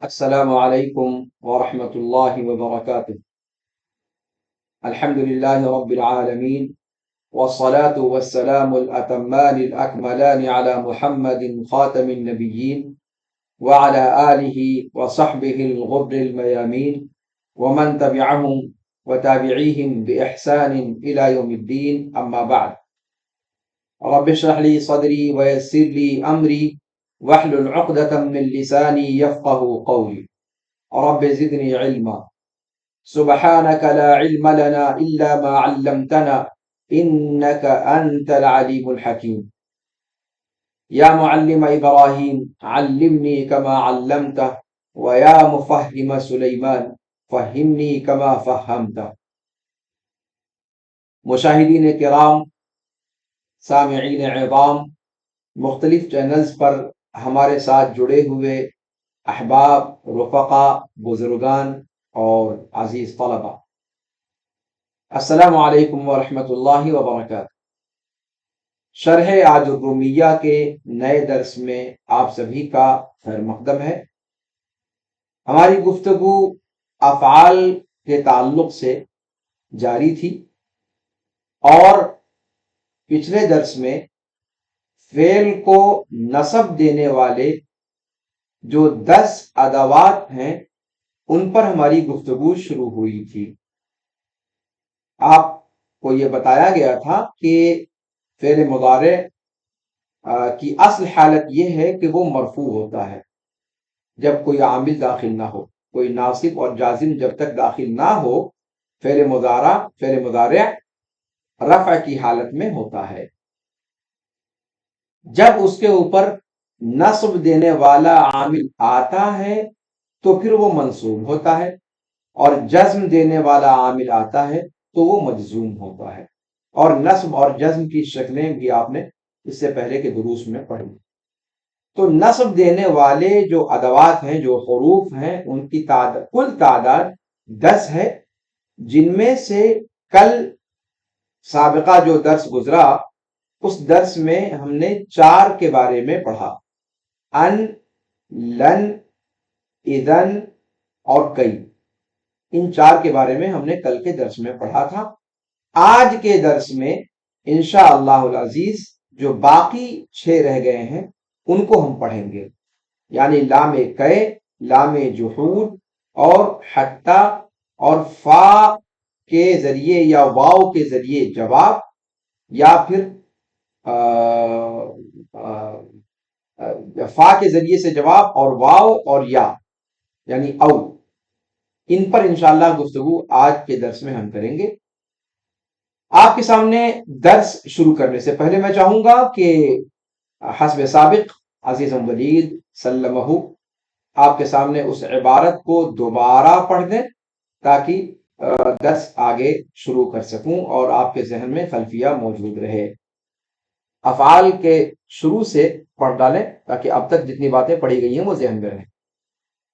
السلام علیکم ورحمۃ اللہ وبرکاتہ۔ الحمد للہ رب العالمین والصلاة والسلام الأتمان الأكملان على محمد خاتم النبیین وعلى آلہ وصحبہ الغر الميامین ومن تبعهم وتابعیہم بإحسان إلى يوم الدین، اما بعد۔ رب اشرح لي صدری ويسر لي أمری واحلل عقدة من لسانی يفقه قولی۔ رب زدنی علما سبحانك لا علم لنا إلا ما علمتنا إنك أنت العليم الحكيم۔ يا معلم إبراهيم علمني كما علمته ويا مفهم سليمان فهمني كما فهمته۔ مشاہدین کرام، سامعین عظام، مختلف چینلز پر ہمارے ساتھ جڑے ہوئے احباب، رفقا، بزرگان اور عزیز طلبہ، السلام علیکم ورحمۃ اللہ وبرکاتہ۔ شرح آج الرومیہ کے نئے درس میں آپ سبھی کا خیر مقدم ہے۔ ہماری گفتگو افعال کے تعلق سے جاری تھی اور پچھلے درس میں فعل کو نصب دینے والے جو 10 ادوات ہیں ان پر ہماری گفتگو شروع ہوئی تھی۔ آپ کو یہ بتایا گیا تھا کہ فعل مضارع کی اصل حالت یہ ہے کہ وہ مرفوع ہوتا ہے جب کوئی عامل داخل نہ ہو، کوئی ناصب اور جازم جب تک داخل نہ ہو فعل مضارع رفع کی حالت میں ہوتا ہے۔ جب اس کے اوپر نصب دینے والا عامل آتا ہے تو پھر وہ منصوب ہوتا ہے، اور جزم دینے والا عامل آتا ہے تو وہ مجزوم ہوتا ہے۔ اور نصب اور جزم کی شکلیں بھی آپ نے اس سے پہلے کے دروس میں پڑھی۔ تو نصب دینے والے جو ادوات ہیں، جو حروف ہیں، ان کی کل تعداد 10 ہے، جن میں سے کل سابقہ جو درس گزرا اس درس میں ہم نے 4 کے بارے میں پڑھا: ان، لن، اذن اور کئی۔ ان 4 کے بارے میں ہم نے کل کے درس میں پڑھا تھا۔ آج کے درس میں انشاءاللہ العزیز جو باقی 6 رہ گئے ہیں ان کو ہم پڑھیں گے، یعنی لام کئے، لام جحود اور حتی اور فا کے ذریعے یا واو کے ذریعے جواب، یا پھر فا کے ذریعے سے جواب اور واو اور یا یعنی او، ان پر انشاءاللہ گفتگو آج کے درس میں ہم کریں گے۔ آپ کے سامنے درس شروع کرنے سے پہلے میں چاہوں گا کہ حسب سابق عزیزم ولید سلمہ آپ کے سامنے اس عبارت کو دوبارہ پڑھ دیں تاکہ درس آگے شروع کر سکوں اور آپ کے ذہن میں خلفیہ موجود رہے۔ افعال کے شروع سے پڑھ ڈالیں تاکہ اب تک جتنی باتیں پڑھی گئی ہیں وہ ذہن میں رہیں۔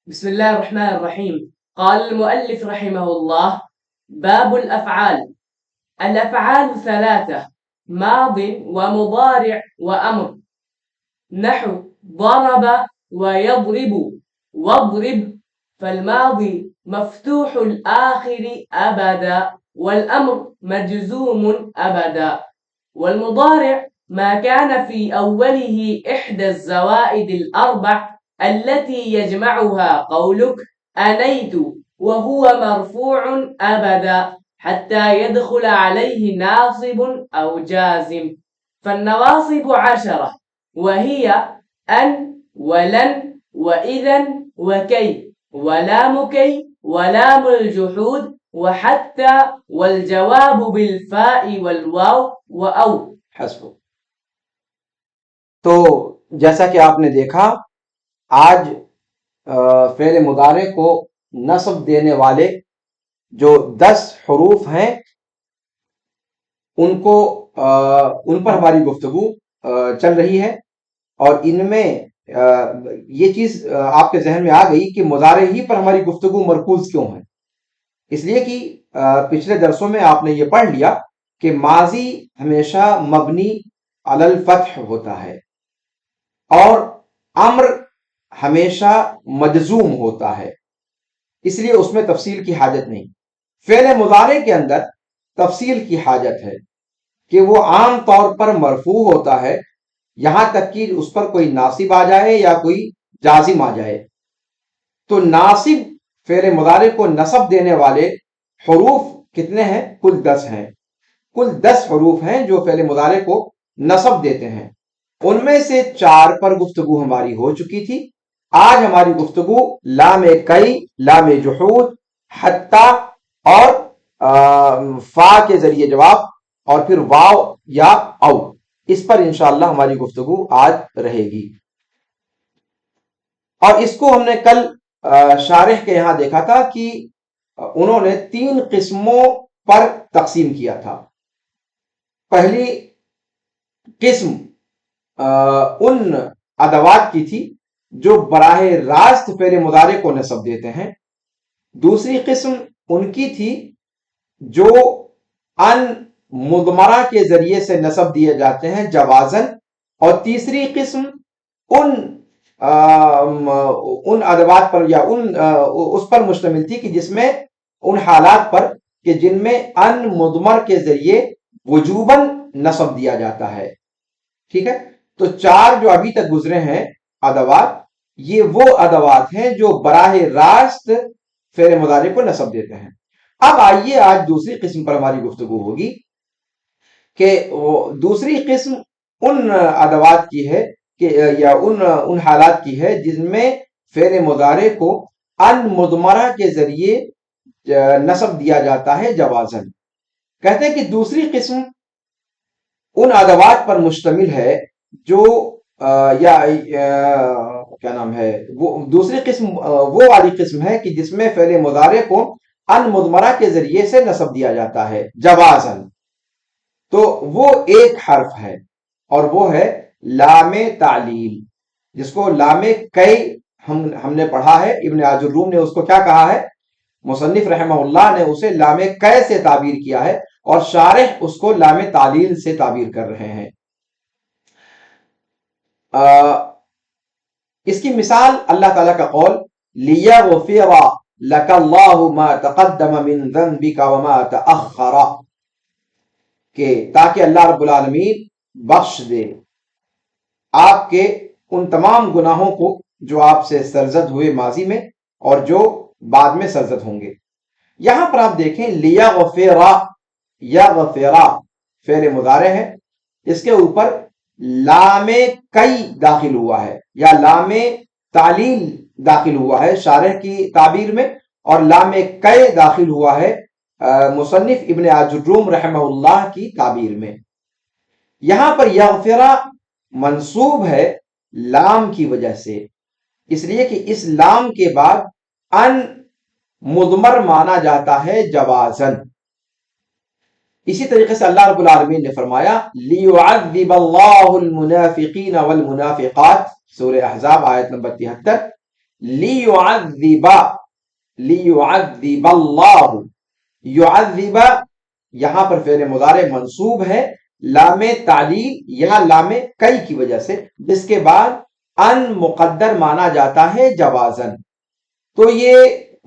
بسم اللہ الرحمن الرحیم۔ قال المؤلف رحمہ اللہ: باب الافعال۔ الافعال 3: ماض ومضارع وامر، نحو ضرب ويضرب واضرب، فالماضي مفتوح الآخر أبدا والأمر مجزوم أبدا، والمضارع ما كان في أوله إحدى الزوائد الأربع التي يجمعها قولك أنيت وهو مرفوع أبدا حتى يدخل عليه ناصب أو جازم، فالنواصب 10 وهي أن ولن وإذن وكي ولام كي ولام الجحود وحتى والجواب بالفاء والواو وأو۔ حسب۔ تو جیسا کہ آپ نے دیکھا، آج فعل مضارع کو نصب دینے والے جو 10 حروف ہیں ان پر ہماری گفتگو چل رہی ہے، اور ان میں یہ چیز آپ کے ذہن میں آ گئی کہ مضارع ہی پر ہماری گفتگو مرکوز کیوں ہے۔ اس لیے کہ پچھلے درسوں میں آپ نے یہ پڑھ لیا کہ ماضی ہمیشہ مبنی علی الفتح ہوتا ہے، اور امر ہمیشہ مجزوم ہوتا ہے، اس لیے اس میں تفصیل کی حاجت نہیں۔ فعل مضارع کے اندر تفصیل کی حاجت ہے کہ وہ عام طور پر مرفوع ہوتا ہے یہاں تک کہ اس پر کوئی ناصب آ جائے یا کوئی جازم آ جائے۔ تو ناصب فعل مضارع کو نصب دینے والے حروف کتنے ہیں؟ کل 10 ہیں۔ کل 10 حروف ہیں جو فعل مضارع کو نصب دیتے ہیں۔ ان میں سے 4 پر گفتگو ہماری ہو چکی تھی۔ آج ہماری گفتگو لام کئی، لام جحود، حتی اور فا کے ذریعے جواب اور پھر واو یا او، اس پر انشاءاللہ ہماری گفتگو آج رہے گی۔ اور اس کو ہم نے کل شارح کے یہاں دیکھا تھا کہ انہوں نے 3 قسموں پر تقسیم کیا تھا۔ پہلی قسم ان ادوات کی تھی جو براہ راست فعل مضارع کو نصب دیتے ہیں، دوسری قسم ان کی تھی جو ان مضمرہ کے ذریعے سے نصب دیے جاتے ہیں جوازن، اور تیسری قسم ان ادوات پر یا اس پر مشتمل تھی کہ جس میں ان حالات پر کہ جن میں ان مضمر کے ذریعے وجوباً نصب دیا جاتا ہے۔ ٹھیک ہے، تو 4 جو ابھی تک گزرے ہیں ادوات، یہ وہ ادوات ہیں جو براہ راست فعل مضارع کو نصب دیتے ہیں۔ اب آئیے آج دوسری قسم پر ہماری گفتگو ہوگی کہ دوسری قسم ان ادوات کی ہے کہ یا ان حالات کی ہے جن میں فعل مضارع کو ان مضمرہ کے ذریعے نصب دیا جاتا ہے جوازن۔ کہتے ہیں کہ دوسری قسم ان ادوات پر مشتمل ہے جو کیا نام ہے، وہ دوسری قسم وہ والی قسم ہے کہ جس میں فعل مضارع کو ان مضمرہ کے ذریعے سے نصب دیا جاتا ہے جوازن۔ تو وہ ایک حرف ہے اور وہ ہے لام تعلیل، جس کو لام کئی ہم نے پڑھا ہے۔ ابن عاجروم نے اس کو کیا کہا ہے؟ مصنف رحمہ اللہ نے اسے لام کئی سے تعبیر کیا ہے اور شارح اس کو لام تعلیل سے تعبیر کر رہے ہیں۔ اس کی مثال اللہ تعالیٰ کا قول لِيَغْفِرَ لَكَ اللَّهُ مَا تَقَدَّمَ مِن ذَنْبِكَ وَمَا تَأَخَّرَ، کہ تاکہ اللہ رب العالمین بخش دے آپ کے ان تمام گناہوں کو جو آپ سے سرزد ہوئے ماضی میں اور جو بعد میں سرزد ہوں گے۔ یہاں پر آپ دیکھیں لِيَغْفِرَ، یغفر فعل مضارع ہے، اس کے اوپر لام کئی داخل ہوا ہے یا لام تعلیل داخل ہوا ہے شارح کی تعبیر میں، اور لام کئی داخل ہوا ہے مصنف ابن عاجروم رحمہ اللہ کی تعبیر میں۔ یہاں پر یغفرہ منصوب ہے لام کی وجہ سے، اس لیے کہ اس لام کے بعد ان مضمر مانا جاتا ہے جوازن۔ اسی طریقے سے اللہ رب العالمین نے فرمایا لِيُعَذِّبَ اللَّهُ الْمُنَافِقِينَ وَالْمُنَافِقَاتِ، سورہ احزاب آیت نمبر 73۔ لِيُعَذِّبَ اللَّهُ، یعذب یہاں پر فعل مضارع منصوب ہے لام تعلیل یا لام کئی کی وجہ سے، جس کے بعد ان مقدر مانا جاتا ہے جوازن۔ تو یہ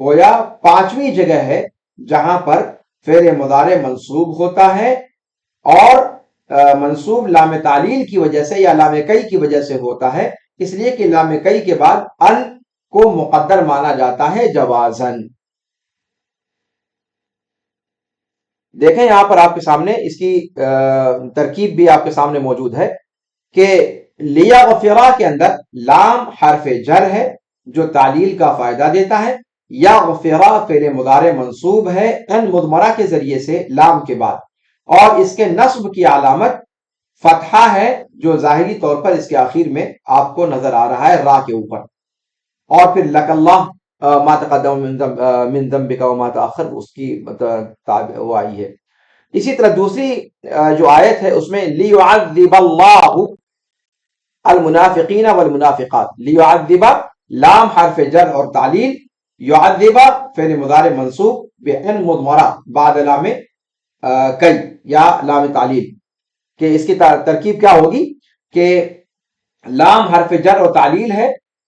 گویا 5ویں جگہ ہے جہاں پر فعل مضارع منصوب ہوتا ہے، اور منصوب لام تعلیل کی وجہ سے یا لام کئی کی وجہ سے ہوتا ہے، اس لیے کہ لام کئی کے بعد ان کو مقدر مانا جاتا ہے جوازن۔ دیکھیں یہاں پر آپ کے سامنے اس کی ترکیب بھی آپ کے سامنے موجود ہے کہ لیغفرا کے اندر لام حرف جر ہے جو تعلیل کا فائدہ دیتا ہے، یغفرا فعل مضارع منصوب ہے ان مضمرہ کے ذریعے سے لام کے بعد، اور اس کے نصب کی علامت فتحہ ہے جو ظاہری طور پر اس کے آخر میں آپ کو نظر آ رہا ہے را کے اوپر، اور پھر لک اللہ ما تقدم من ذنبک وما تأخر اس کی وہ آئی ہے۔ اسی طرح دوسری جو آیت ہے اس میں لیعذب اللہ المنافقین والمنافقات، لیعذب لام حرف جر اور تعلیل، یعذب فعل مضارع منصوب بان مضمرہ بعد لام کئی یا لام تعلیل، کہ اس کی ترکیب کیا ہوگی کہ لام حرف جر اور تعلیل ہے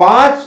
5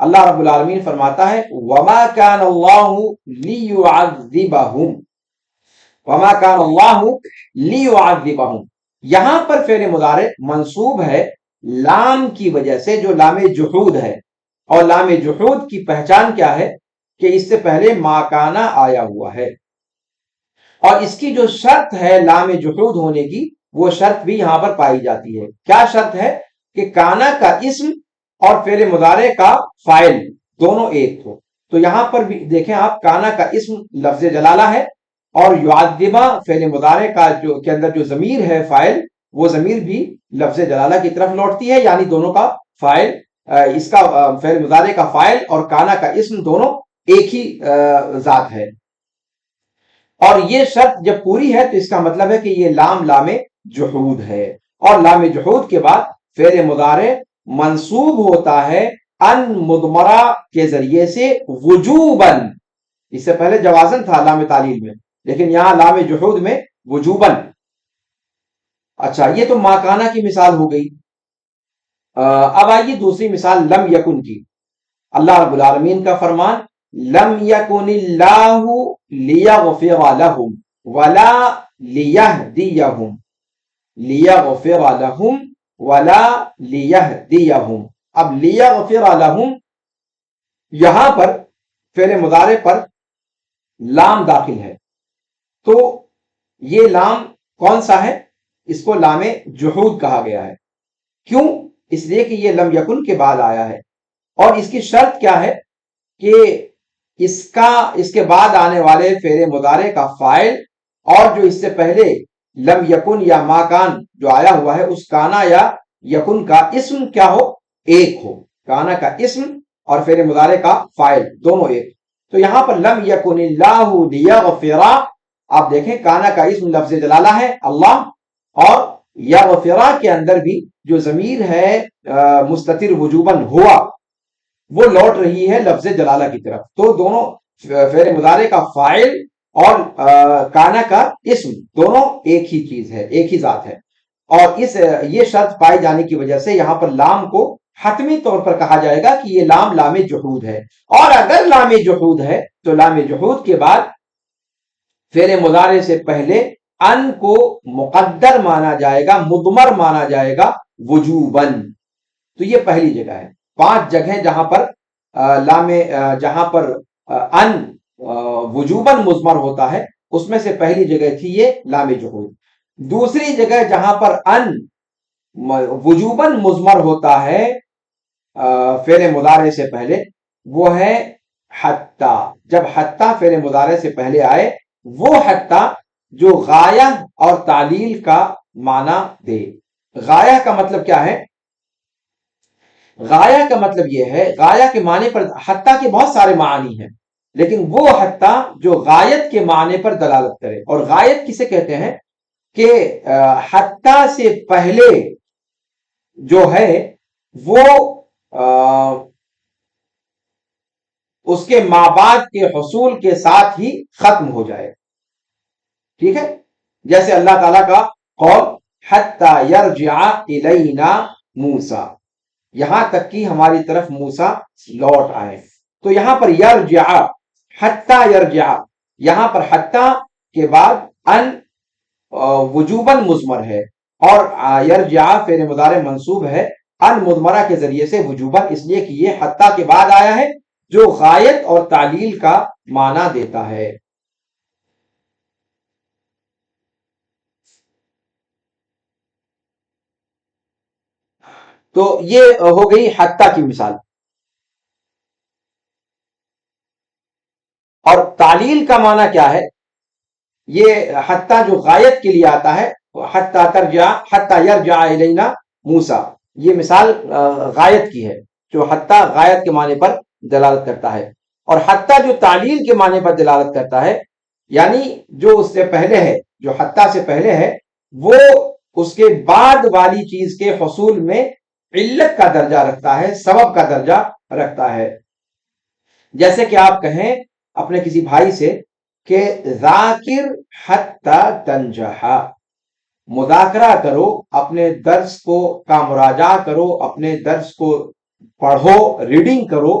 اللہ رب العالمین فرماتا ہے وما کان اللہ لیعذبہم، وما کان اللہ لیعذبہم، یہاں پر فعل مضارع منصوب ہے لام کی وجہ سے، جو لام جحود ہے، اور لام جحود کی پہچان کیا ہے کہ اس سے پہلے ما کانا آیا ہوا ہے، اور اس کی جو شرط ہے لام جحود ہونے کی، وہ شرط بھی یہاں پر پائی جاتی ہے۔ کیا شرط ہے؟ کہ کانا کا اسم اور فعل مضارع کا فاعل دونوں ایک ہو۔ تو یہاں پر بھی دیکھیں آپ، کانا کا اسم لفظ جلالہ ہے، اور یعذبہ فعل مضارع کا کے اندر جو ضمیر ہے فاعل، وہ ضمیر بھی لفظ جلالہ کی طرف لوٹتی ہے، یعنی دونوں کا فاعل، اس کا فعل مضارع کا فاعل اور کانا کا اسم دونوں ایک ہی ذات ہے۔ اور یہ شرط جب پوری ہے تو اس کا مطلب ہے کہ یہ لام لام جحود ہے، اور لام جحود کے بعد فعل مضارع منصوب ہوتا ہے ان مضمرہ کے ذریعے سے وجوباً، اس سے پہلے جوازن تھا لام تعلیل میں، لیکن یہاں لام جحود میں وجوباً۔ اچھا، یہ تو ماکانہ کی مثال ہو گئی۔ اب آئیے دوسری مثال لم یکن کی۔ اللہ رب العالمین کا فرمان لم یکن اللہ لیغفر لہم ولا لیہدیہم، لیغفر لہم ولا لیہدیہم۔ اب لیغفر لہم، یہاں پر فعل مضارع پر لام داخل ہے، تو یہ لام کون سا ہے؟ اس کو لام جحود کہا گیا ہے۔ کیوں؟ اس لیے کہ یہ لم یکن کے بعد آیا ہے، اور اس کی شرط کیا ہے کہ اس کے بعد آنے والے فعل مضارع کا فاعل اور جو اس سے پہلے لم یکن یا ما کان جو آیا ہوا ہے، اس کانا یا یکن کا اسم کیا ہو؟ ایک ہو۔ کانا کا اسم اور فعل مضارع کا فاعل دونوں ایک۔ تو یہاں پر لم یکن اللہ لیغفر، آپ دیکھیں کانا کا اسم لفظ جلالہ ہے اللہ، اور یغفر کے اندر بھی جو ضمیر ہے مستتر وجوباً ہوا، وہ لوٹ رہی ہے لفظ جلالہ کی طرف۔ تو دونوں فعل مضارع کا فاعل اور کانا کا اسم دونوں ایک ہی چیز ہے، ایک ہی ذات ہے، اور یہ شرط پائی جانے کی وجہ سے یہاں پر لام کو حتمی طور پر کہا جائے گا کہ یہ لام لام جحود ہے۔ اور اگر لام جحود ہے تو لام جحود کے بعد فعل مضارع سے پہلے ان کو مقدر مانا جائے گا، مضمر مانا جائے گا وجوباً۔ تو یہ پہلی جگہ ہے۔ 5 جگہیں جہاں پر ان وجوباً مضمر ہوتا ہے، اس میں سے پہلی جگہ تھی یہ لام جحود۔ دوسری جگہ جہاں پر ان وجوباً مضمر ہوتا ہے فعل مضارع سے پہلے، وہ ہے حتی۔ جب حتی فعل مضارع سے پہلے آئے، وہ حتی جو غایہ اور تعلیل کا معنی دے۔ غایہ کا مطلب کیا ہے؟ غایہ کا مطلب یہ ہے، غایہ کے معنی پر حتی کے بہت سارے معنی ہیں، لیکن وہ حتی جو غایت کے معنی پر دلالت کرے۔ اور غایت کسے کہتے ہیں؟ کہ حتی سے پہلے جو ہے وہ اس کے مابعد کے حصول کے ساتھ ہی ختم ہو جائے۔ ٹھیک ہے؟ جیسے اللہ تعالیٰ کا قول حتی یرجع الینا موسیٰ، یہاں تک کہ ہماری طرف موسیٰ لوٹ آئے۔ تو یہاں پر یرجع، حتی یرجع، یہاں پر حتی کے بعد ان وجوباً مضمر ہے، اور یرجع فعل مضارع منصوب ہے ان مضمرہ کے ذریعے سے وجوباً، اس لیے کہ یہ حتی کے بعد آیا ہے جو غایت اور تعلیل کا معنی دیتا ہے۔ تو یہ ہو گئی حتی کی مثال۔ اور تعلیل کا معنی کیا ہے؟ یہ حتی جو غایت کے لیے آتا ہے، حتی یرجع الینا موسیٰ، یہ مثال غایت کی ہے، جو حتی غایت کے معنی پر دلالت کرتا ہے۔ اور حتی جو تعلیل کے معنی پر دلالت کرتا ہے، یعنی جو اس سے پہلے ہے، جو حتی سے پہلے ہے، وہ اس کے بعد والی چیز کے حصول میں علت کا درجہ رکھتا ہے، سبب کا درجہ رکھتا ہے۔ جیسے کہ آپ کہیں اپنے کسی بھائی سے کہ ذاکر حتی تنجح، مذاکرہ کرو، اپنے درس کا مراجعہ کرو، اپنے درس کو پڑھو، ریڈنگ کرو،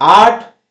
8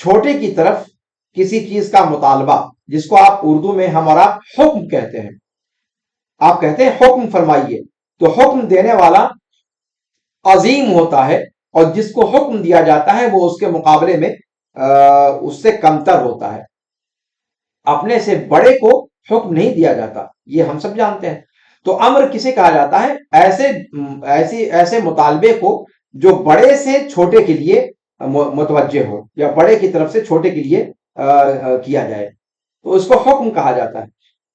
چھوٹے کی طرف کسی چیز کا مطالبہ، جس کو آپ اردو میں ہمارا حکم کہتے ہیں، آپ کہتے ہیں حکم فرمائیے، تو حکم دینے والا عظیم ہوتا ہے، اور جس کو حکم دیا جاتا ہے وہ اس کے مقابلے میں اس سے کمتر ہوتا ہے. اپنے سے بڑے کو حکم نہیں دیا جاتا، یہ ہم سب جانتے ہیں. تو امر کسے کہا جاتا ہے؟ ایسے مطالبے کو جو بڑے سے چھوٹے کے لیے متوجہ ہو، یا بڑے کی طرف سے چھوٹے کے لیے کیا جائے، تو اس کو حکم کہا جاتا ہے.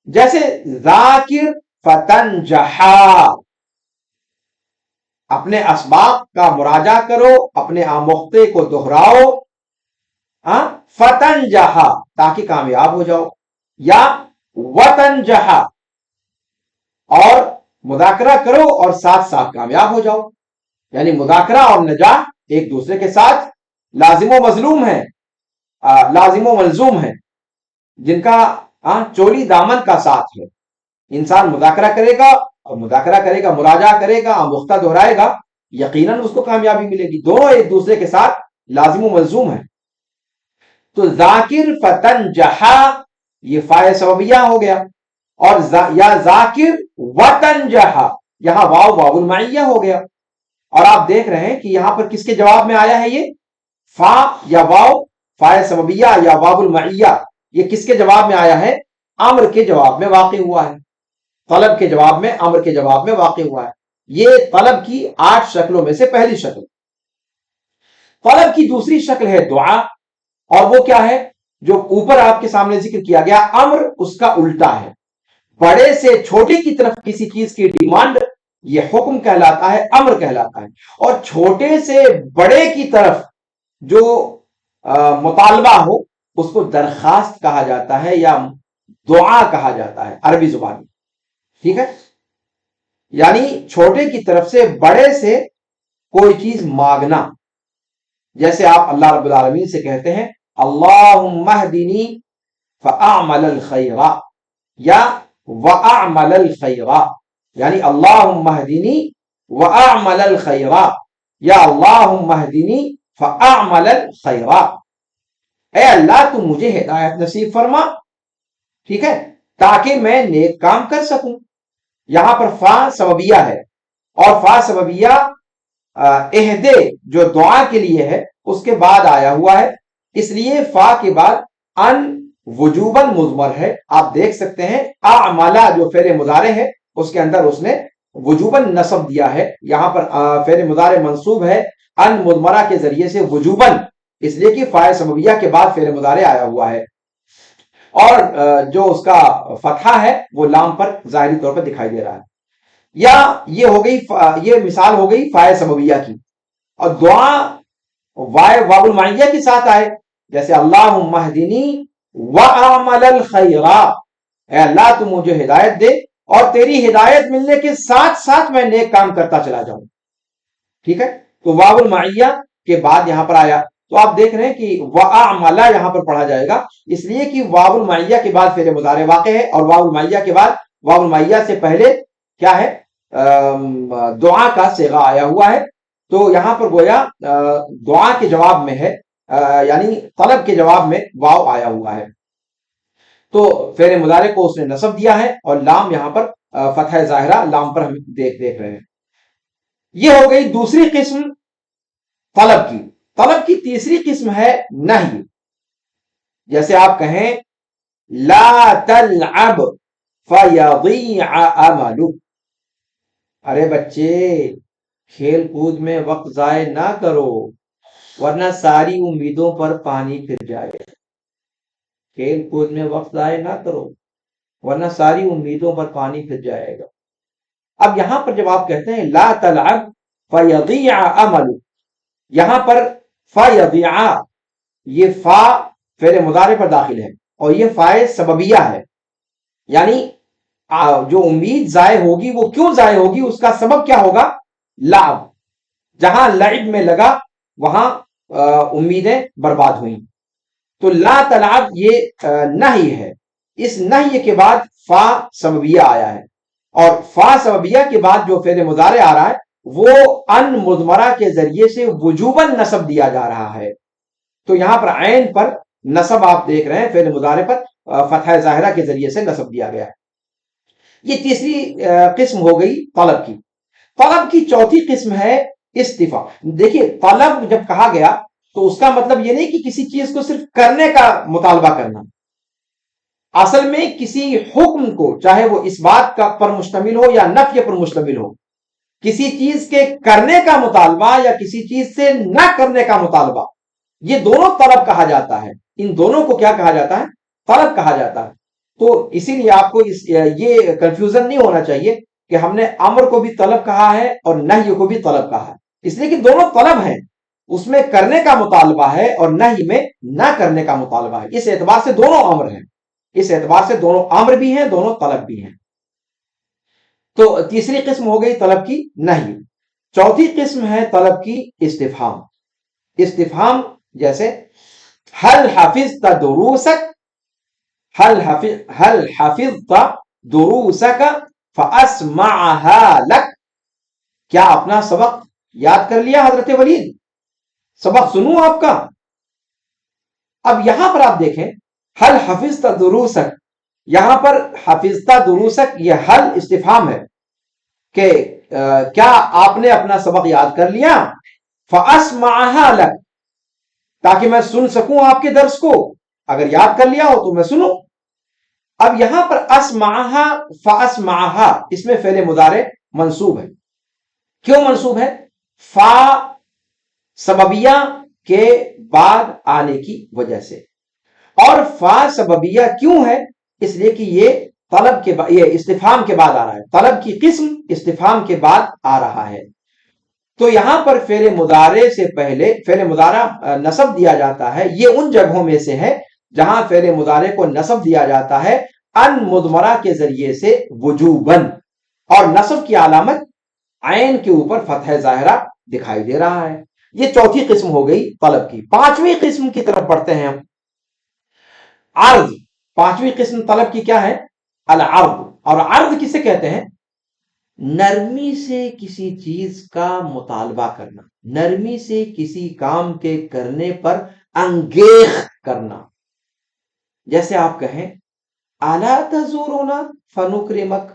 جیسے ذاکر فتنجحا، اپنے اسباق کا مراجعہ کرو، اپنے آموختے کو دہراؤ، فتنجحا تاکہ کامیاب ہو جاؤ، یا وتنجحا اور مذاکرہ کرو اور ساتھ ساتھ کامیاب ہو جاؤ. یعنی مذاکرہ اور نجاح ایک دوسرے کے ساتھ لازم و مظلوم ہے، لازم و ملزوم ہے، جن کا چولی دامن کا ساتھ ہے. انسان مذاکرہ کرے گا اور مراجعہ کرے گا، آموختہ دہرائے گا، یقیناً اس کو کامیابی ملے گی. دونوں ایک دوسرے کے ساتھ لازم و ملزوم ہے. تو ذاکر فتنجحا یہ فاعل سببیہ ہو گیا، اور یا ذاکر وتنجحا یہاں واو المعیہ ہو گیا. اور آپ دیکھ رہے ہیں کہ یہاں پر کس کے جواب میں آیا ہے؟ یہ فا یا واو فاعل سببیہ یا واو المعیہ، یہ کس کے جواب میں آیا ہے؟ امر کے جواب میں واقع ہوا ہے، طلب کے جواب میں، امر کے جواب میں واقع ہوا ہے. یہ طلب کی 8 شکلوں میں سے پہلی شکل. طلب کی دوسری شکل ہے دعا، اور وہ کیا ہے؟ جو اوپر آپ کے سامنے ذکر کیا گیا امر، اس کا الٹا ہے. بڑے سے چھوٹے کی طرف کسی چیز کی ڈیمانڈ، یہ حکم کہلاتا ہے، امر کہلاتا ہے. اور چھوٹے سے بڑے کی طرف جو مطالبہ ہو اس کو درخواست کہا جاتا ہے یا دعا کہا جاتا ہے عربی زبان میں. ٹھیک ہے؟ یعنی چھوٹے کی طرف سے بڑے سے کوئی چیز مانگنا. جیسے آپ اللہ رب العالمین سے کہتے ہیں اللہم اہدنی فاعمل الخیر، یا واعمل الخیر، یعنی اللہم اہدنی واعمل الخیر، یا اللہم اہدنی فاعمل الخیر، اے اللہ تو مجھے ہدایت نصیب فرما، ٹھیک ہے، تاکہ میں نیک کام کر سکوں. یہاں پر فا سببیہ ہے، اور فا سببیہ اہدے جو دعا کے لیے ہے اس کے بعد آیا ہوا ہے، اس لیے فا کے بعد ان وجوباً مضمر ہے. آپ دیکھ سکتے ہیں اعملا جو فعل مضارع ہے اس کے اندر اس نے وجوباً نصب دیا ہے. یہاں پر فعل مضارع منصوب ہے ان مضمرہ کے ذریعے سے وجوباً، اس لیے کہ فاعل سببیہ کے بعد فعل مضارع آیا ہوا ہے، اور جو اس کا فتحہ ہے وہ لام پر ظاہری طور پر دکھائی دے رہا ہے. یا یہ ہو گئی، یہ مثال ہو گئی فاعل سببیہ کی. اور دعا واو المعیہ کے ساتھ آئے، جیسے اللہم اہدنی واعمل الخیر، اے اللہ تو مجھے ہدایت دے اور تیری ہدایت ملنے کے ساتھ ساتھ میں نیک کام کرتا چلا جاؤں. ٹھیک ہے؟ تو واو المعیہ کے بعد یہاں پر آیا، تو آپ دیکھ رہے ہیں کہ واعمل یہاں پر پڑھا جائے گا، اس لیے کہ واو المعیہ کے بعد فعل مضارع واقع ہے، اور واو المعیہ کے بعد، واو المعیہ سے پہلے کیا ہے؟ دعا کا صیغہ آیا ہوا ہے. تو یہاں پر گویا دعا کے جواب میں ہے، یعنی طلب کے جواب میں واو آیا ہوا ہے. تو فعل مضارع کو اس نے نصب دیا ہے، اور لام یہاں پر فتح ظاہرہ لام پر ہم دیکھ رہے ہیں. یہ ہو گئی دوسری قسم طلب کی. طلب کی تیسری قسم ہے نہی. جیسے آپ کہیں لا تلعب فیضیع عملک، ارے بچے کھیل کود میں وقت ضائع نہ کرو ورنہ ساری امیدوں پر پانی پھر جائے گا. کھیل کود میں وقت ضائع نہ کرو ورنہ ساری امیدوں پر پانی پھر جائے گا. اب یہاں پر جب آپ کہتے ہیں لا تلعب فیضیع عملک، یہاں پر فیضیع، یہ فا فعل مضارع پر داخل ہے اور یہ فاعل سببیہ ہے. یعنی جو امید ضائع ہوگی وہ کیوں ضائع ہوگی؟ اس کا سبب کیا ہوگا؟ لعب. جہاں لعب میں لگا وہاں امیدیں برباد ہوئیں. تو لا تلعب یہ نہی ہے. اس نہی کے بعد فا سببیہ آیا ہے، اور فا سببیہ کے بعد جو فعل مضارع آ رہا ہے وہ ان مضمرہ کے ذریعے سے وجوباً نصب دیا جا رہا ہے. تو یہاں پر عین پر نصب آپ دیکھ رہے ہیں، فعل مضارع پر فتح ظاہرہ کے ذریعے سے نصب دیا گیا ہے۔ یہ تیسری قسم ہو گئی طلب کی۔ طلب کی چوتھی قسم ہے استفا۔ دیکھیے طلب جب کہا گیا تو اس کا مطلب یہ نہیں کہ کسی چیز کو صرف کرنے کا مطالبہ کرنا، اصل میں کسی حکم کو، چاہے وہ اس بات کا پر مشتمل ہو یا نفی پر مشتمل ہو، کسی چیز کے کرنے کا مطالبہ یا کسی چیز سے نہ کرنے کا مطالبہ، یہ دونوں طلب کہا جاتا ہے۔ ان دونوں کو کیا کہا جاتا ہے؟ طلب کہا جاتا ہے۔ تو اسی لیے آپ کو یہ کنفیوژن نہیں ہونا چاہیے کہ ہم نے امر کو بھی طلب کہا ہے اور نہی کو بھی طلب کہا ہے، اس لیے کہ دونوں طلب ہیں، اس میں کرنے کا مطالبہ ہے اور نہی میں نہ کرنے کا مطالبہ ہے۔ اس اعتبار سے دونوں امر ہیں، اس اعتبار سے دونوں امر بھی ہیں، دونوں طلب بھی ہیں۔ تو تیسری قسم ہو گئی طلب کی نہی۔ چوتھی قسم ہے طلب کی استفہام۔ استفہام جیسے هل حفظت دروسك، هل حفظت دروسك فاسمعها لك، کیا اپنا سبق یاد کر لیا حضرت ولید، سبق سنوں آپ کا؟ اب یہاں پر آپ دیکھیں هل حفظت دروسك، یہاں پر حفظت دروسك یہ حل استفہام ہے کہ کیا آپ نے اپنا سبق یاد کر لیا؟ فاسمعها لك، تاکہ میں سن سکوں آپ کے درس کو، اگر یاد کر لیا ہو تو میں سنوں۔ اب یہاں پر اسمعها فاسمعها اس میں فعل مضارع منصوب ہے۔ کیوں منصوب ہے؟ فا سببیہ کے بعد آنے کی وجہ سے۔ اور فا سببیہ کیوں ہے؟ اس لیے کہ یہ طلب کے بعد، یہ استفہام کے بعد آ رہا ہے، طلب کی قسم استفہام کے بعد آ رہا ہے۔ تو یہاں پر فعل مضارع سے پہلے فعل مضارع نصب دیا جاتا ہے، یہ ان جگہوں میں سے ہے جہاں فعل مضارع کو نصب دیا جاتا ہے ان مضمرہ کے ذریعے سے وجوباً، اور نصب کی علامت عین کے اوپر فتح ظاہرہ دکھائی دے رہا ہے۔ یہ چوتھی قسم ہو گئی طلب کی۔ پانچویں قسم کی طرف بڑھتے ہیں ہم، عرض۔ پانچویں قسم طلب کی کیا ہے؟ العرض۔ اور عرض کسے کہتے ہیں؟ نرمی سے کسی چیز کا مطالبہ کرنا، نرمی سے کسی کام کے کرنے پر انگیخ کرنا۔ جیسے آپ کہیں الا تزورنا فنکرمک،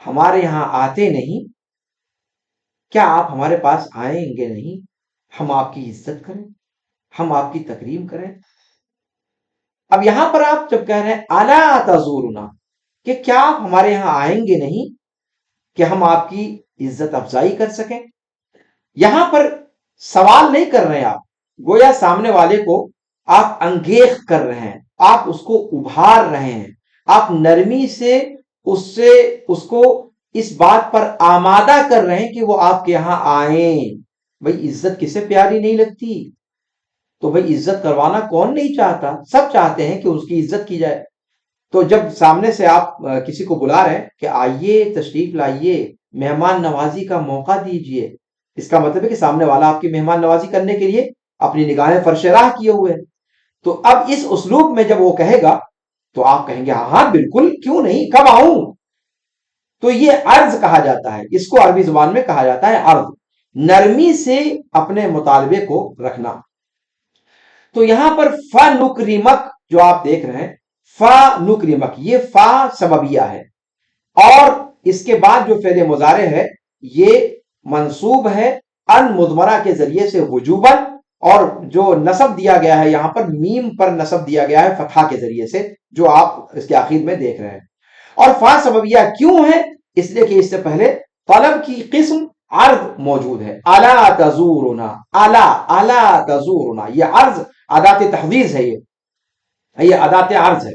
ہمارے یہاں آتے نہیں، کیا آپ ہمارے پاس آئیں گے نہیں، ہم آپ کی عزت کریں، ہم آپ کی تکریم کریں۔ اب یہاں پر آپ جب کہہ رہے ہیں الا تزورنا، کہ کیا آپ ہمارے یہاں آئیں گے نہیں کہ ہم آپ کی عزت افزائی کر سکیں، یہاں پر سوال نہیں کر رہے ہیں آپ، گویا سامنے والے کو آپ انگیخ کر رہے ہیں، آپ اس کو ابھار رہے ہیں، آپ نرمی سے اس کو اس بات پر آمادہ کر رہے ہیں کہ وہ آپ کے یہاں آئیں۔ بھئی عزت کسے پیاری نہیں لگتی؟ تو بھئی عزت کروانا کون نہیں چاہتا؟ سب چاہتے ہیں کہ اس کی عزت کی جائے۔ تو جب سامنے سے آپ کسی کو بلا رہے ہیں کہ آئیے، تشریف لائیے، مہمان نوازی کا موقع دیجئے، اس کا مطلب ہے کہ سامنے والا آپ کی مہمان نوازی کرنے کے لیے اپنی نگاہیں فرش راہ کیے ہوئے ہیں۔ تو اب اس اسلوب میں جب وہ کہے گا تو آپ کہیں گے ہاں ہاں بالکل، کیوں نہیں، کب آؤں؟ تو یہ عرض کہا جاتا ہے، اس کو عربی زبان میں کہا جاتا ہے عرض، نرمی سے اپنے مطالبے کو رکھنا۔ تو یہاں پر فنکرمک جو آپ دیکھ رہے ہیں، فا نکرمک، یہ فا سببیہ ہے، اور اس کے بعد جو فعل مضارع ہے یہ منصوب ہے ان مضمرہ کے ذریعے سے وجوباً، اور جو نصب دیا گیا ہے یہاں پر میم پر نصب دیا گیا ہے فتحہ کے ذریعے سے، جو آپ اس کے آخر میں دیکھ رہے ہیں۔ اور فا سببیہ کیوں ہے؟ اس لیے کہ اس سے پہلے طلب کی قسم عرض موجود ہے، الا تزورنا، الا تزورنا، یہ عرض ادات تحویض ہے، یہ ادات عرض ہے۔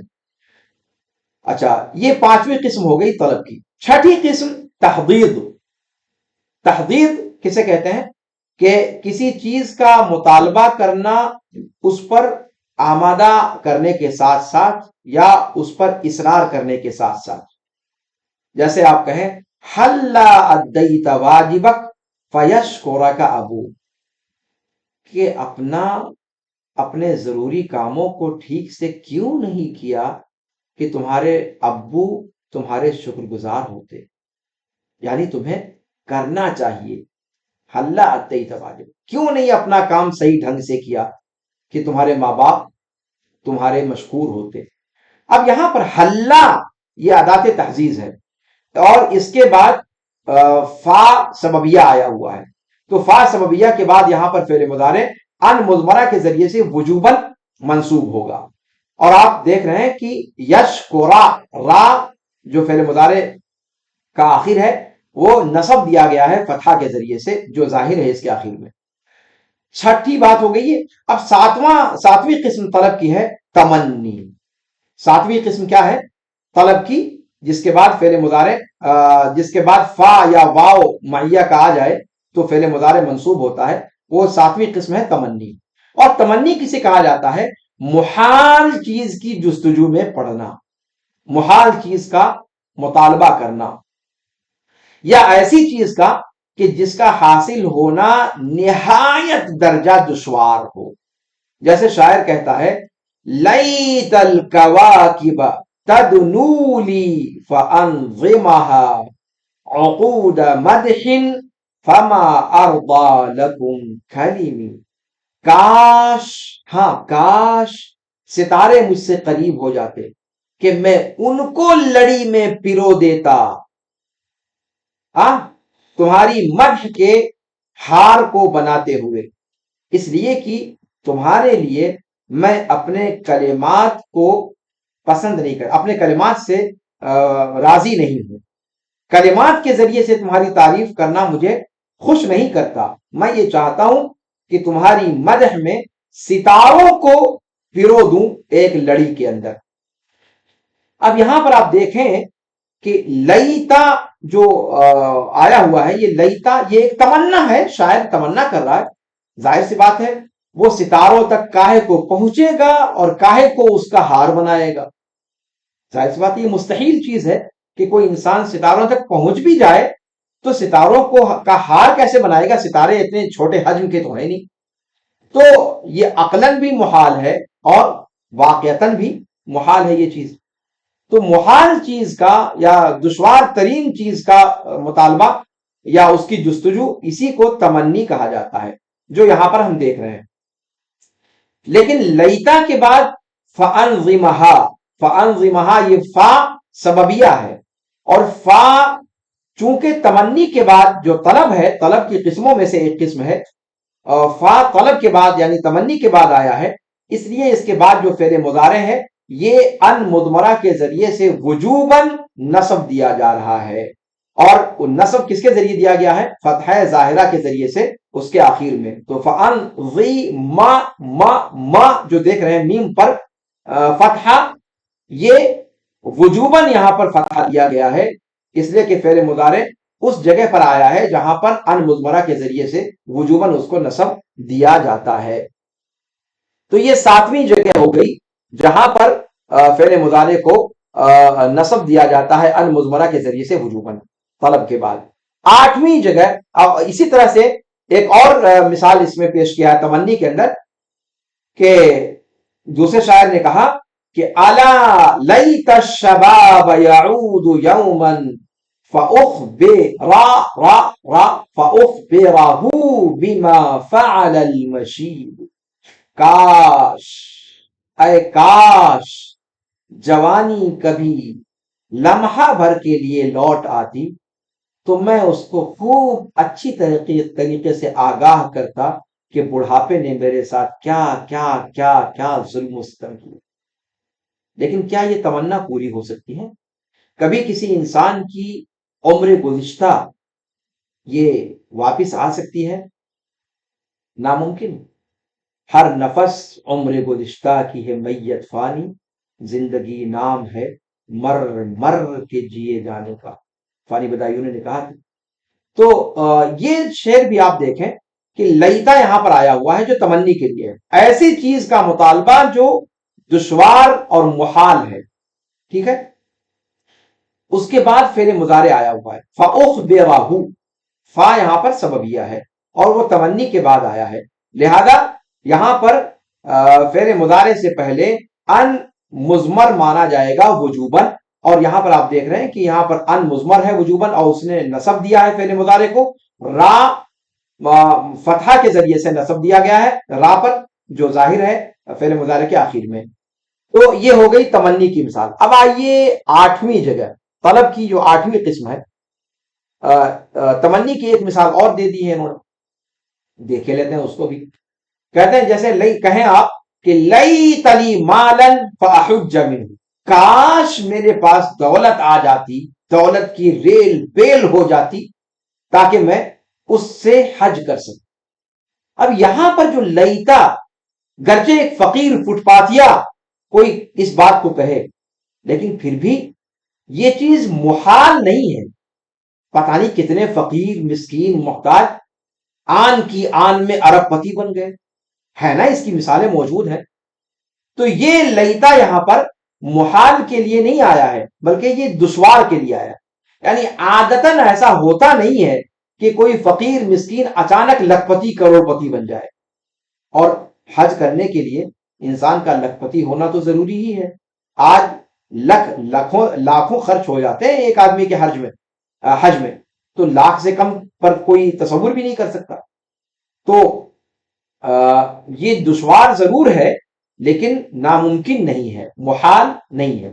اچھا، یہ پانچویں قسم ہو گئی طلب کی۔ چھٹی قسم تحدید۔ تحدید کسے کہتے ہیں؟ کہ کسی چیز کا مطالبہ کرنا، اس پر آمادہ کرنے کے ساتھ ساتھ یا اس پر اصرار کرنے کے ساتھ ساتھ۔ جیسے آپ کہیں حلا ادیت واجبک فیشکرک ابوک، کہ اپنے ضروری کاموں کو ٹھیک سے کیوں نہیں کیا کہ تمہارے ابو تمہارے شکر گزار ہوتے، یعنی تمہیں کرنا چاہیے۔ حلا ادیت واجبک، کیوں نہیں اپنا کام صحیح ڈھنگ سے کیا؟ کہ تمہارے ماں باپ تمہارے مشکور ہوتے۔ اب یہاں پر حلّا یہ ادات تحزیز ہے اور اس کے بعد فا سببیہ آیا ہوا ہے، تو فا سببیہ کے بعد یہاں پر فعل مضارع ان مضمرہ کے ذریعے سے وجوباً منصوب ہوگا۔ اور آپ دیکھ رہے ہیں کہ یشکرا را جو فعل مضارع کا آخر ہے وہ نصب دیا گیا ہے فتحہ کے ذریعے سے جو ظاہر ہے اس کے آخر میں۔ چھٹی بات ہو گئی ہے۔ اب ساتویں قسم طلب کی ہے تمنی۔ ساتویں قسم کیا ہے طلب کی؟ جس کے بعد فعل مضارع جس کے بعد فا یا واو معیہ کا آ جائے تو فعل مضارع منصوب ہوتا ہے، وہ ساتویں قسم ہے تمنی۔ اور تمنی کسے کہا جاتا ہے؟ محال چیز کی جستجو میں پڑنا، محال چیز کا مطالبہ کرنا، یا ایسی چیز کا کہ جس کا حاصل ہونا نہایت درجہ دشوار ہو۔ جیسے شاعر کہتا ہے لیت الکواکب تدنو لی فانظمها عقود مدح فما ارضى لكم کلمی۔ کاش، ہاں کاش ستارے مجھ سے قریب ہو جاتے کہ میں ان کو لڑی میں پیرو دیتا، تمہاری مدح کے ہار کو بناتے ہوئے، اس لیے کہ تمہارے لیے میں اپنے کلمات کو پسند نہیں کرتا، اپنے کلمات سے راضی نہیں ہوں، کلمات کے ذریعے سے تمہاری تعریف کرنا مجھے خوش نہیں کرتا، میں یہ چاہتا ہوں کہ تمہاری مدح میں ستاروں کو پیرو دوں ایک لڑی کے اندر۔ اب یہاں پر آپ دیکھیں کہ لیتا جو آیا ہوا ہے، یہ لیتا یہ ایک تمنا ہے، شاعر تمنا کر رہا ہے، ظاہر سی بات ہے وہ ستاروں تک کاہے کو پہنچے گا اور کاہے کو اس کا ہار بنائے گا۔ ظاہر سی بات ہے یہ مستحیل چیز ہے کہ کوئی انسان ستاروں تک پہنچ بھی جائے تو ستاروں کو کا ہار کیسے بنائے گا؟ ستارے اتنے چھوٹے حجم کے تو ہیں نہیں، تو یہ عقلاً بھی محال ہے اور واقعتاً بھی محال ہے یہ چیز۔ تو محال چیز کا یا دشوار ترین چیز کا مطالبہ یا اس کی جستجو، اسی کو تمنی کہا جاتا ہے جو یہاں پر ہم دیکھ رہے ہیں۔ لیکن لیتا کے بعد فانظمہا، فانظمہا یہ فا سببیہ ہے، اور فا چونکہ تمنی کے بعد جو طلب ہے، طلب کی قسموں میں سے ایک قسم ہے، فا طلب کے بعد یعنی تمنی کے بعد آیا ہے، اس لیے اس کے بعد جو فعل مضارع ہے یہ ان مضمرہ کے ذریعے سے وجوباً نصب دیا جا رہا ہے، اور نصب کس کے ذریعے دیا گیا ہے؟ فتحہ ظاہرہ کے ذریعے سے اس کے آخر میں۔ تو ما جو دیکھ رہے ہیں میم پر فتحہ، یہ وجوباً یہاں پر فتحہ دیا گیا ہے، اس لیے کہ فعل مضارع اس جگہ پر آیا ہے جہاں پر ان مضمرہ کے ذریعے سے وجوباً اس کو نصب دیا جاتا ہے۔ تو یہ ساتویں جگہ ہو گئی جہاں پر فعل مضارع کو نصب دیا جاتا ہے ان مضمرہ کے ذریعے سے وجوباً طلب کے بعد۔ آٹھویں جگہ اسی طرح سے ایک اور مثال اس میں پیش کیا ہے تمنی کے اندر، کہ دوسرے شاعر نے کہا کہ الا لیت الشباب یعود یوما فاخبرہ بما فعل المشیب۔ کاش، اے کاش جوانی کبھی لمحہ بھر کے لیے لوٹ آتی تو میں اس کو خوب اچھی طریقے سے آگاہ کرتا کہ بڑھاپے نے میرے ساتھ کیا کیا کیا کیا ظلم و ستم کیا۔ لیکن کیا یہ تمنا پوری ہو سکتی ہے؟ کبھی کسی انسان کی عمر گزشتہ یہ واپس آ سکتی ہے؟ ناممکن۔ ہر نفس عمر گزشتہ کی ہے میت فانی، زندگی نام ہے مر مر کے جیے جانے کا، فانی بدایوں نے کہا تھا۔ تو یہ شعر بھی آپ دیکھیں کہ لیتا یہاں پر آیا ہوا ہے جو تمنی کے لیے، ایسی چیز کا مطالبہ جو دشوار اور محال ہے، ٹھیک ہے۔ اس کے بعد فعل مضارع آیا ہوا ہے فاخبرہ، فا یہاں پر سببیہ ہے اور وہ تمنی کے بعد آیا ہے، لہذا یہاں پر فعل مضارع سے پہلے ان مضمر مانا جائے گا وجوباً، اور یہاں پر آپ دیکھ رہے ہیں کہ یہاں پر ان مضمر ہے وجوباً اور اس نے نصب دیا ہے فعل مضارع کو، را فتحہ کے ذریعے سے نصب دیا گیا ہے را پر، جو ظاہر ہے فعل مضارع کے آخر میں۔ تو یہ ہو گئی تمنی کی مثال۔ اب آئیے 8ویں جگہ، طلب کی جو 8ویں قسم ہے، تمنی کی ایک مثال اور دے دی ہے انہوں نے، دیکھے لیتے ہیں اس کو بھی۔ کہتے ہیں جیسے کہیں آپ کہ لیتنی مالن فاحج منہ، کاش میرے پاس دولت آ جاتی، دولت کی ریل بیل ہو جاتی تاکہ میں اس سے حج کر سکوں۔ اب یہاں پر جو لیتا، گرچہ ایک فقیر فٹ پاتیا کوئی اس بات کو کہے، لیکن پھر بھی یہ چیز محال نہیں ہے۔ پتہ نہیں کتنے فقیر مسکین محتاج آن کی آن میں ارب پتی بن گئے، ہے نا، اس کی مثالیں موجود ہیں۔ تو یہ لیتا یہاں پر محال کے لیے نہیں آیا ہے، بلکہ یہ دشوار کے لیے آیا ہے۔ یعنی عادتاً ایسا ہوتا نہیں ہے کہ کوئی فقیر مسکین اچانک لکھپتی کروڑ پتی بن جائے، اور حج کرنے کے لیے انسان کا لکھپتی ہونا تو ضروری ہی ہے۔ آج لاکھوں خرچ ہو جاتے ہیں ایک آدمی کے حج میں، تو لاکھ سے کم پر کوئی تصور بھی نہیں کر سکتا۔ تو یہ دشوار ضرور ہے لیکن ناممکن نہیں ہے، محال نہیں ہے۔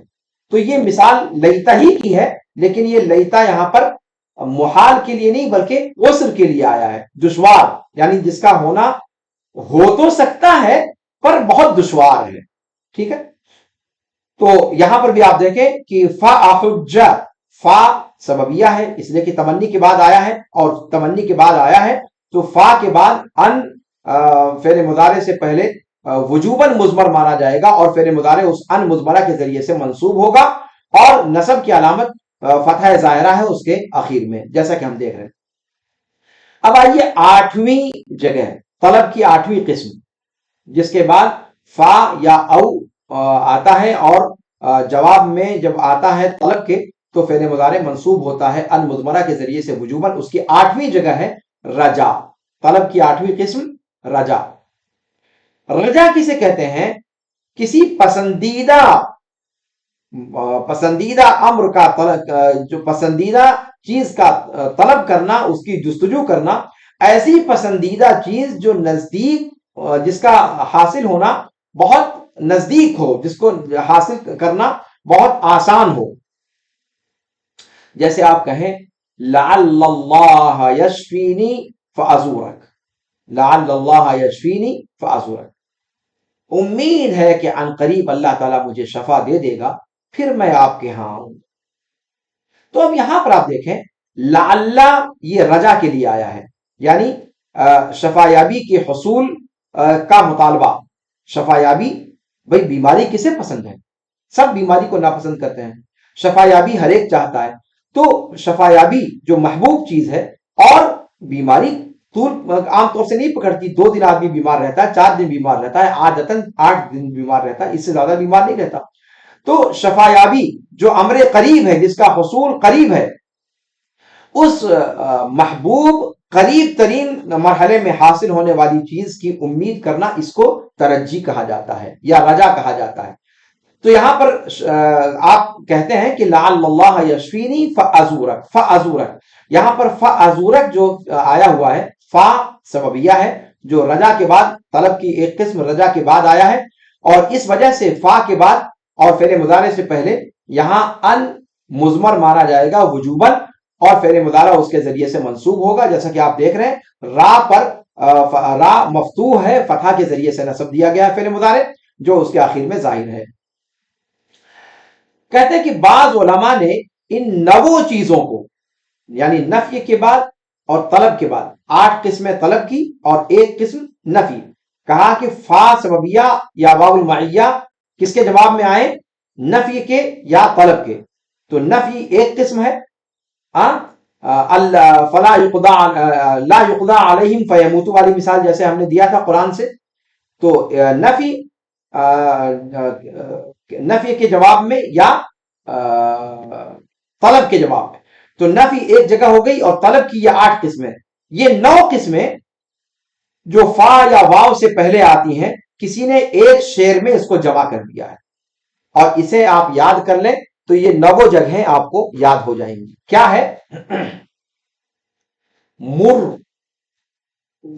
تو یہ مثال لیتا ہی کی ہے، لیکن یہ لیتا یہاں پر محال کے لیے نہیں بلکہ عسر کے لیے آیا ہے، دشوار، یعنی جس کا ہونا ہو تو سکتا ہے پر بہت دشوار ہے۔ ٹھیک ہے، تو یہاں پر بھی آپ دیکھیں کہ فاحج، فا سببیہ ہے اس لیے کہ تمنی کے بعد آیا ہے، اور تمنی کے بعد آیا ہے تو فا کے بعد ان فعل مضارع سے پہلے وجوباً مضمر مانا جائے گا، اور فعل مضارع اس ان مضمرہ کے ذریعے سے منصوب ہوگا، اور نصب کی علامت فتح ظاہرہ ہے اس کے آخر میں، جیسا کہ ہم دیکھ رہے ہیں۔ اب آئیے 8ویں جگہ، طلب کی 8ویں قسم، جس کے بعد فا یا او آتا ہے، اور جواب میں جب آتا ہے طلب کے تو فعل مضارع منصوب ہوتا ہے ان مضمرہ کے ذریعے سے وجوباً۔ اس کی 8ویں جگہ ہے رجا، طلب کی 8ویں قسم رجا۔ رجا کسے کہتے ہیں؟ کسی پسندیدہ امر کا طلب، جو پسندیدہ چیز کا طلب کرنا، اس کی جستجو کرنا، ایسی پسندیدہ چیز جو نزدیک، جس کا حاصل ہونا بہت نزدیک ہو، جس کو حاصل کرنا بہت آسان ہو۔ جیسے آپ کہیں لعل اللہ یشفینی فازورک، لعل اللہ یشفینی فازورک، امید ہے کہ عن قریب اللہ تعالیٰ مجھے شفا دے دے گا، پھر میں آپ کے ہاں آؤں۔ تو اب یہاں پر آپ دیکھیں لعل یہ رجا کے لیے آیا ہے، یعنی شفا یابی کے حصول کا مطالبہ۔ شفا یابی، بھئی بیماری کسے پسند ہے؟ سب بیماری کو ناپسند کرتے ہیں، شفا یابی ہر ایک چاہتا ہے۔ تو شفا یابی جو محبوب چیز ہے، اور بیماری عام طور سے نہیں پکڑتی، 2 دن آدمی بیمار رہتا ہے، 4 دن بیمار رہتا ہے، عادتاً 8 دن بیمار رہتا ہے، اس سے زیادہ بیمار نہیں رہتا۔ تو شفا یابی جو امر قریب ہے، جس کا حصول قریب ہے، اس محبوب قریب ترین مرحلے میں حاصل ہونے والی چیز کی امید کرنا، اس کو ترجی کہا جاتا ہے یا رجا کہا جاتا ہے۔ تو یہاں پر آپ کہتے ہیں کہ لعل اللہ یشفینی فازورک، فازورک، یہاں پر فازورک جو آیا ہوا ہے، فا سببیہ ہے جو رجا کے بعد، طلب کی ایک قسم رجا کے بعد آیا ہے، اور اس وجہ سے فا کے بعد اور فعل مضارع سے پہلے یہاں ان مضمر مانا جائے گا وجوباً، اور فعل مضارع اس کے ذریعے سے منصوب ہوگا، جیسا کہ آپ دیکھ رہے ہیں را پر را مفتوح ہے، فتحہ کے ذریعے سے نصب دیا گیا ہے فعل مضارع، جو اس کے آخر میں ظاہر ہے۔ کہتے ہیں کہ بعض علماء نے ان 9 چیزوں کو، یعنی نفی کے بعد اور طلب کے بعد 8 قسمیں طلب کی اور 1 قسم نفی، کہا کہ فا سببیہ یا واو المعیہ کس کے جواب میں آئے؟ نفی کے یا طلب کے۔ تو نفی ایک قسم ہے، فلا لا یقضى علیہم فیموتوا والی مثال جیسے ہم نے دیا تھا قرآن سے۔ تو نفی کے جواب میں یا طلب کے جواب میں، تو نفی ایک جگہ ہو گئی، اور طلب کی یہ 8 قسمیں، یہ 9 قسمیں جو فا یا واو سے پہلے آتی ہیں، کسی نے ایک شعر میں اس کو جمع کر دیا ہے، اور اسے آپ یاد کر لیں تو یہ 9 جگہیں آپ کو یاد ہو جائیں گی۔ کیا ہے؟ مر،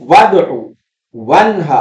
ودع، ونہ،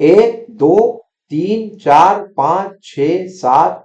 1 2 3 4 5 6 7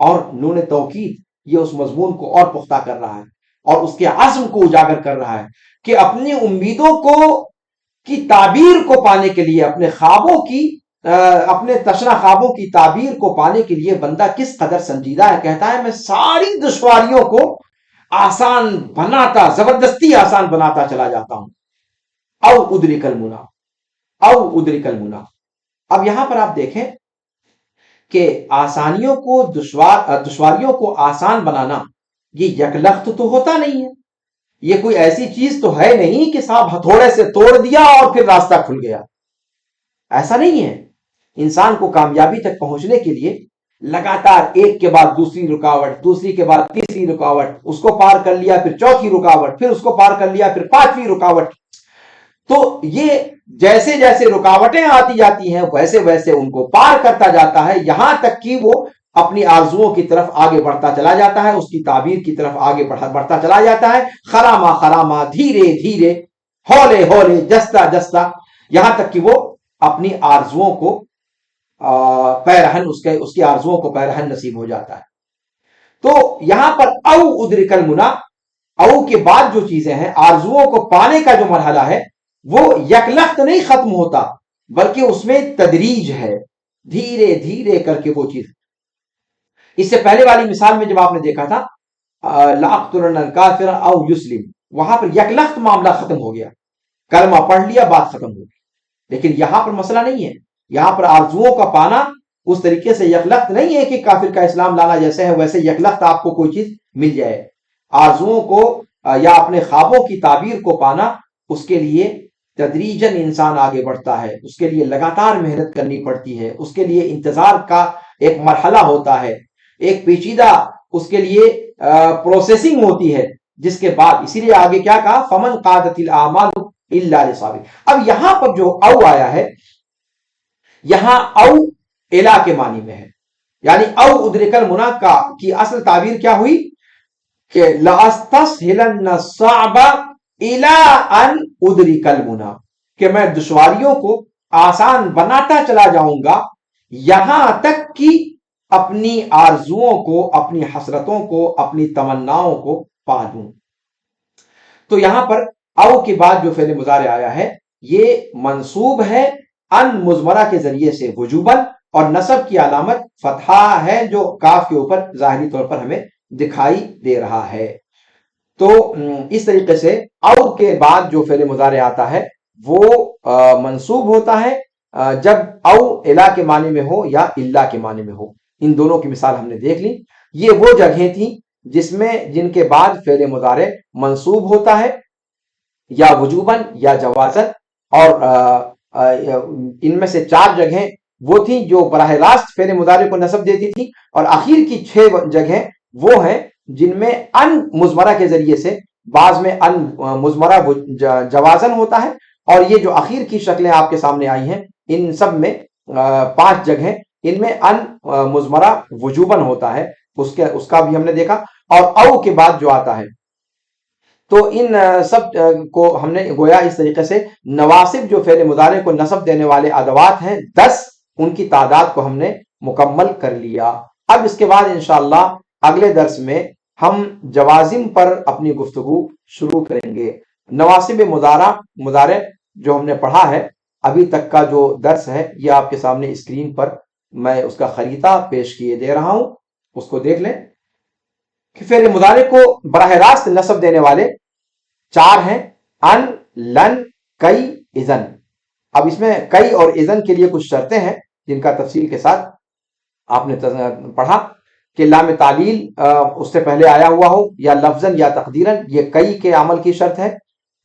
اور نون توکید یہ اس مضمون کو اور پختہ کر رہا ہے اور اس کے عزم کو اجاگر کر رہا ہے کہ اپنی امیدوں کی تعبیر کو پانے کے لیے، اپنے خوابوں کی اپنے تشنہ خوابوں کی تعبیر کو پانے کے لیے بندہ کس قدر سنجیدہ ہے. کہتا ہے میں ساری دشواریوں کو آسان بناتا، زبردستی آسان بناتا چلا جاتا ہوں. او ادرک المنا. اب یہاں پر آپ دیکھیں کہ آسانیوں کو دشواریوں کو آسان بنانا یہ یکلخت تو ہوتا نہیں ہے. یہ کوئی ایسی چیز تو ہے نہیں کہ صاحب ہتھوڑے سے توڑ دیا اور پھر راستہ کھل گیا. ایسا نہیں ہے. انسان کو کامیابی تک پہنچنے کے لیے لگاتار ایک کے بعد دوسری رکاوٹ، دوسری کے بعد تیسری رکاوٹ، اس کو پار کر لیا پھر چوتھی رکاوٹ، پھر اس کو پار کر لیا پھر پانچویں رکاوٹ. تو یہ جیسے جیسے رکاوٹیں آتی جاتی ہیں ویسے ویسے ان کو پار کرتا جاتا ہے، یہاں تک کہ وہ اپنی آرزوؤں کی طرف آگے بڑھتا چلا جاتا ہے، اس کی تعبیر کی طرف آگے بڑھتا چلا جاتا ہے، خراما خراما، دھیرے دھیرے، ہولے ہولے، جستا جستا، یہاں تک کہ وہ اپنی آرزوؤں کو پیرہن اس کی آرزوؤں کو پیرہن نصیب ہو جاتا ہے. تو یہاں پر او ادرک المنا، او کے بعد جو چیزیں ہیں، آرزوؤں کو پانے کا جو مرحلہ ہے وہ یکلخت نہیں ختم ہوتا، بلکہ اس میں تدریج ہے، دھیرے دھیرے کر کے وہ چیز. اس سے پہلے والی مثال میں جب آپ نے دیکھا تھا لَأَقْتُلَنَّ الْكَافِرَ أَوْ يُسْلِمْ، وہاں پر یکلخت معاملہ ختم ہو گیا، کلمہ پڑھ لیا بات ختم ہو گئی. لیکن یہاں پر مسئلہ نہیں ہے. یہاں پر آرزوؤں کا پانا اس طریقے سے یکلخت نہیں ہے کہ کافر کا اسلام لانا جیسے ہے ویسے یکلخت آپ کو کوئی چیز مل جائے. آرزوؤں کو یا اپنے خوابوں کی تعبیر کو پانا، اس کے لیے تدریجاً انسان آگے بڑھتا ہے، اس کے لیے لگاتار محنت کرنی پڑتی ہے، اس کے لیے انتظار کا ایک مرحلہ ہوتا ہے، ایک پیچیدہ اس کے لیے پروسیسنگ ہوتی ہے، جس کے بعد اسی لیے آگے کیا کہا فمن قادت الاعمال الا لصابر. اب یہاں پر جو او آیا ہے، یہاں او الا کے معنی میں ہے، یعنی او ادرک المنا کی اصل تعبیر کیا ہوئی کہ لَأَسْتَسْهِلَنَّ الصَّعْبَ إِلَىٰ أَنْ أُدْرِكَ الْمُنَا، کہ میں دشواریوں کو آسان بناتا چلا جاؤں گا یہاں تک کہ اپنی آرزوؤں کو، اپنی حسرتوں کو، اپنی تمناؤں کو پا دوں. تو یہاں پر او کے بعد جو فعل مضارع آیا ہے یہ منصوب ہے ان مضمرہ کے ذریعے سے وجوباً، اور نصب کی علامت فتحہ ہے جو کاف کے اوپر ظاہری طور پر ہمیں دکھائی دے رہا ہے. تو اس طریقے سے او کے بعد جو فعل مضارع آتا ہے وہ منصوب ہوتا ہے جب او الا کے معنی میں ہو یا الا کے معنی میں ہو. ان دونوں کی مثال ہم نے دیکھ لی. یہ وہ جگہیں تھیں جن کے بعد فعل مضارع منصوب ہوتا ہے یا وجوباً یا جوازاً، اور ان میں سے 4 جگہیں وہ تھیں جو براہ راست فعل مضارع کو نصب دیتی تھی، اور آخر کی 6 جگہیں وہ ہیں جن میں ان مضمرہ کے ذریعے سے، بعض میں ان مضمرہ جوازن ہوتا ہے، اور یہ جو آخر کی شکلیں آپ کے سامنے آئی ہیں ان سب میں 5 جگہیں ان میں ان مضمرہ وجوباً ہوتا ہے، اس کا بھی ہم نے دیکھا. اور او کے بعد جو آتا ہے تو ان سب کو ہم نے گویا اس طریقے سے نواسب جو فعل مضارع کو نصب دینے والے ادوات ہیں 10، ان کی تعداد کو ہم نے مکمل کر لیا. اب اس کے بعد انشاءاللہ اگلے درس میں ہم جوازم پر اپنی گفتگو شروع کریں گے. نواسب مضارع جو ہم نے پڑھا ہے ابھی تک کا جو درس ہے یہ آپ کے سامنے اسکرین پر میں اس کا خریطہ پیش کیے دے رہا ہوں، اس کو دیکھ لیں کہ فعل مضارع کو براہ راست نصب دینے والے 4 ہیں، ان، لن، کئی، اذن. اب اس میں کئی اور اذن کے لیے کچھ شرطیں ہیں جن کا تفصیل کے ساتھ آپ نے پڑھا کہ لام تعلیل اس سے پہلے آیا ہوا ہو یا لفظاً یا تقدیراً، یہ کئی کے عمل کی شرط ہے.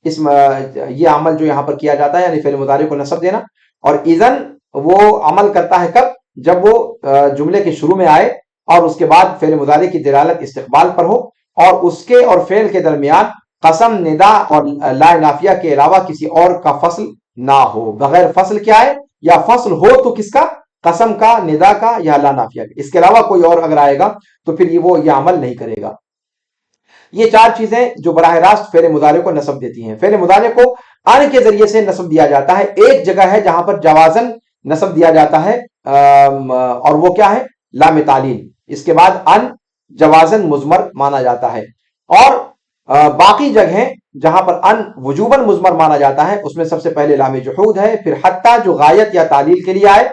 یہ عمل جو یہاں پر کیا جاتا ہے یعنی فعل مضارع کو نصب دینا. اور اذن وہ عمل کرتا ہے کب؟ جب وہ جملے کے شروع میں آئے اور اس کے بعد فعل مضارع کی دلالت استقبال پر ہو، اور اس کے اور فعل کے درمیان قسم، ندا اور لا نافیہ کے علاوہ کسی اور کا فصل نہ ہو. بغیر فصل کیا ہے، یا فصل ہو تو کس کا؟ قسم کا، ندا کا یا لا نافیہ کا. اس کے علاوہ کوئی اور اگر آئے گا تو پھر وہ یہ عمل نہیں کرے گا. یہ 4 چیزیں جو براہ راست فعل مضارع کو نصب دیتی ہیں. فعل مضارع کو ان کے ذریعے سے نصب دیا جاتا ہے. ایک جگہ ہے جہاں پر جوازن نصب دیا جاتا ہے، اور وہ کیا ہے؟ لام تعلیل. اس کے بعد ان جوازن مضمر مانا جاتا ہے، اور باقی جگہیں جہاں پر ان وجوباً مضمر مانا جاتا ہے اس میں سب سے پہلے لام جحود ہے، پھر حتیٰ جو غایت یا تعلیل کے لیے آئے،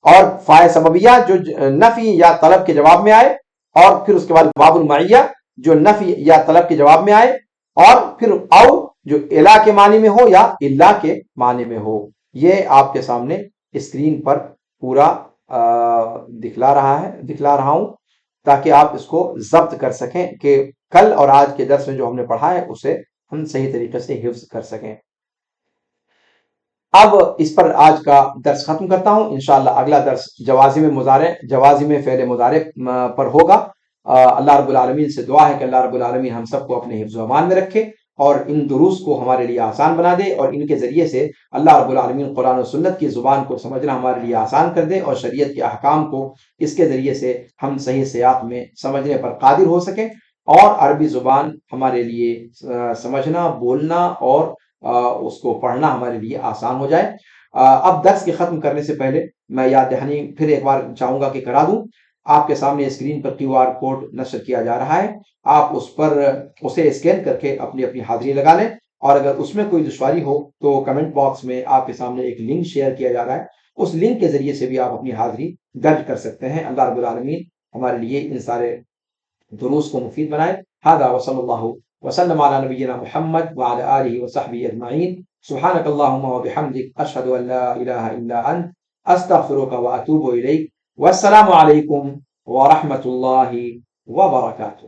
اور فائے سببیہ جو نفی یا طلب کے جواب میں آئے، اور پھر اس کے بعد باب المعیہ جو نفی یا طلب کے جواب میں آئے، اور پھر او جو الا کے معنی میں ہو یا الا کے معنی میں ہو۔ یہ آپ کے سامنے اسکرین پر پورا دکھلا رہا ہوں تاکہ آپ اس کو ضبط کر سکیں کہ کل اور آج کے درس میں جو ہم نے پڑھا ہے اسے ہم صحیح طریقے سے حفظ کر سکیں۔ اب اس پر آج کا درس ختم کرتا ہوں، انشاءاللہ اگلا درس جوازم فعل مضارع پر ہوگا۔ اللہ رب العالمین سے دعا ہے کہ اللہ رب العالمین ہم سب کو اپنے حفظ و امان میں رکھے اور ان دروس کو ہمارے لیے آسان بنا دے، اور ان کے ذریعے سے اللہ رب العالمین قرآن و سنت کی زبان کو سمجھنا ہمارے لیے آسان کر دے، اور شریعت کے احکام کو اس کے ذریعے سے ہم صحیح سیاق میں سمجھنے پر قادر ہو سکیں، اور عربی زبان ہمارے لیے سمجھنا، بولنا اور اس کو پڑھنا ہمارے لیے آسان ہو جائے۔ اب درس کے ختم کرنے سے پہلے میں یاد دہانی پھر ایک بار چاہوں گا کہ کرا دوں۔ آپ کے سامنے اسکرین پر QR کوڈ نشر کیا جا رہا ہے، آپ اسے اسکین کر کے اپنی حاضری لگا لیں، اور اگر اس میں کوئی دشواری ہو تو کمنٹ باکس میں آپ کے سامنے ایک لنک شیئر کیا جا رہا ہے، اس لنک کے ذریعے سے بھی آپ اپنی حاضری درج کر سکتے ہیں۔ اللہ رب العالمین ہمارے لیے ان سارے دروس کو مفید بنائے۔ ھذا وصلی اللہ وسلم علی نبینا محمد وعلی آلہ وصحبہ اجمعین۔ سبحانک اللہم وبحمدک، اشہد ان لا الہ الا انت، استغفرک واتوب الیک۔ والسلام علیکم ورحمۃ اللہ وبرکاتہ۔